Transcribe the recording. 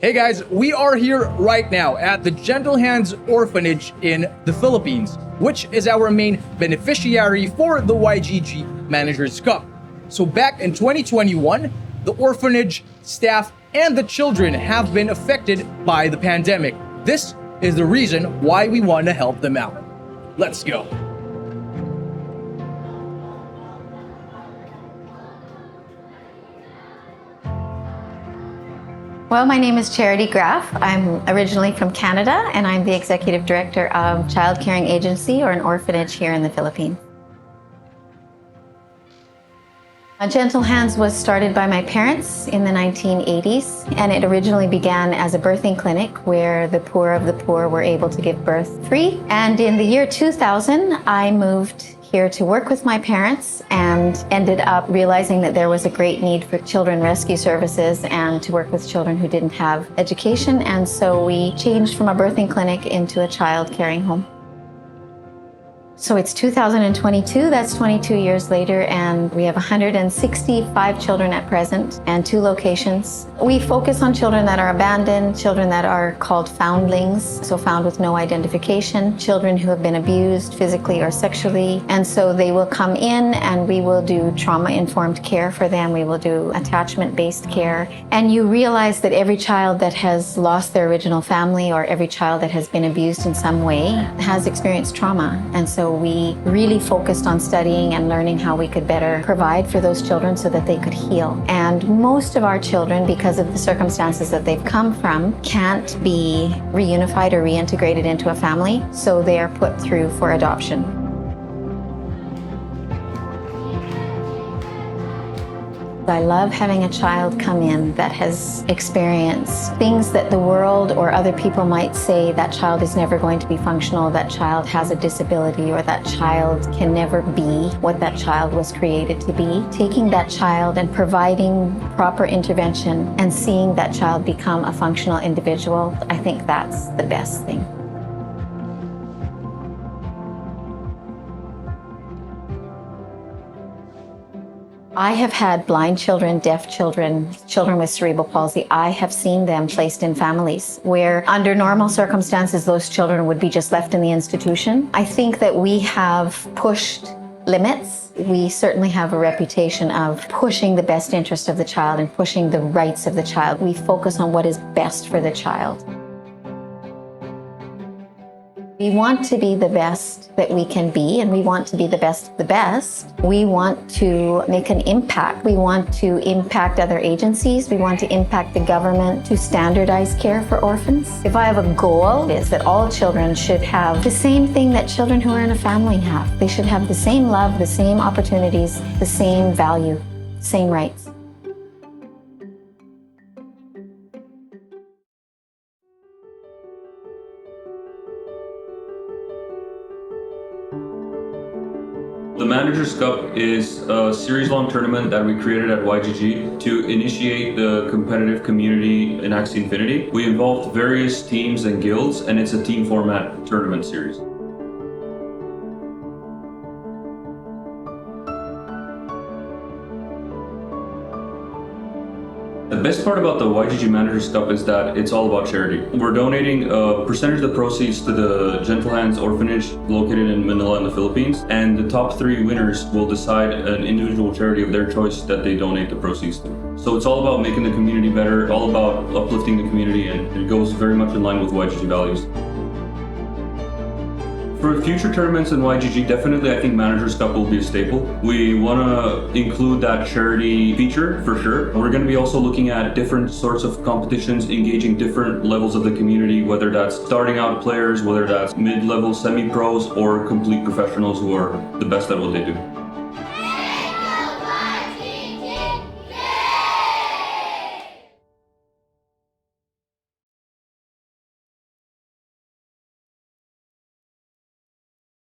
Hey guys, we are here right now at the Gentle Hands Orphanage in the Philippines, which is our main beneficiary for the YGG Managers Cup. So back in 2021, the orphanage, staff, and the children have been affected by the pandemic. This is the reason why we want to help them out. Let's go. Well, my name is Charity Graff. I'm originally from Canada, and I'm the Executive Director of Child Caring Agency, or an orphanage here in the Philippines. Gentle Hands was started by my parents in the 1980s, and it originally began as a birthing clinic where the poor of the poor were able to give birth free. And in the year 2000, I moved here to work with my parents and ended up realizing that there was a great need for children rescue services and to work with children who didn't have education. And so we changed from a birthing clinic into a child caring home. So it's 2022, that's 22 years later, and we have 165 children at present and 2 locations. We focus on children that are abandoned, children that are called foundlings, so found with no identification, children who have been abused physically or sexually. And so they will come in and we will do trauma-informed care for them. We will do attachment-based care. And you realize that every child that has lost their original family or every child that has been abused in some way has experienced trauma. And so we really focused on studying and learning how we could better provide for those children so that they could heal. And most of our children, because of the circumstances that they've come from, can't be reunified or reintegrated into a family, so they are put through for adoption. I love having a child come in that has experienced things that the world or other people might say that child is never going to be functional, that child has a disability, or that child can never be what that child was created to be. Taking that child and providing proper intervention and seeing that child become a functional individual, I think that's the best thing. I have had blind children, deaf children, children with cerebral palsy. I have seen them placed in families where under normal circumstances, those children would be just left in the institution. I think that we have pushed limits. We certainly have a reputation of pushing the best interest of the child and pushing the rights of the child. We focus on what is best for the child. We want to be the best that we can be, and we want to be the best of the best. We want to make an impact. We want to impact other agencies. We want to impact the government to standardize care for orphans. If I have a goal, it's that all children should have the same thing that children who are in a family have. They should have the same love, the same opportunities, the same value, same rights. The Managers Cup is a series-long tournament that we created at YGG to initiate the competitive community in Axie Infinity. We involved various teams and guilds, and it's a team format tournament series. The best part about the YGG Managers Cup is that it's all about charity. We're donating a percentage of the proceeds to the Gentle Hands Orphanage located in Manila in the Philippines, and the top 3 winners will decide an individual charity of their choice that they donate the proceeds to. So it's all about making the community better, all about uplifting the community, and it goes very much in line with YGG values. For future tournaments in YGG, definitely I think Managers Cup will be a staple. We want to include that charity feature for sure. We're going to be also looking at different sorts of competitions, engaging different levels of the community, whether that's starting out players, whether that's mid-level semi-pros, or complete professionals who are the best at what they do.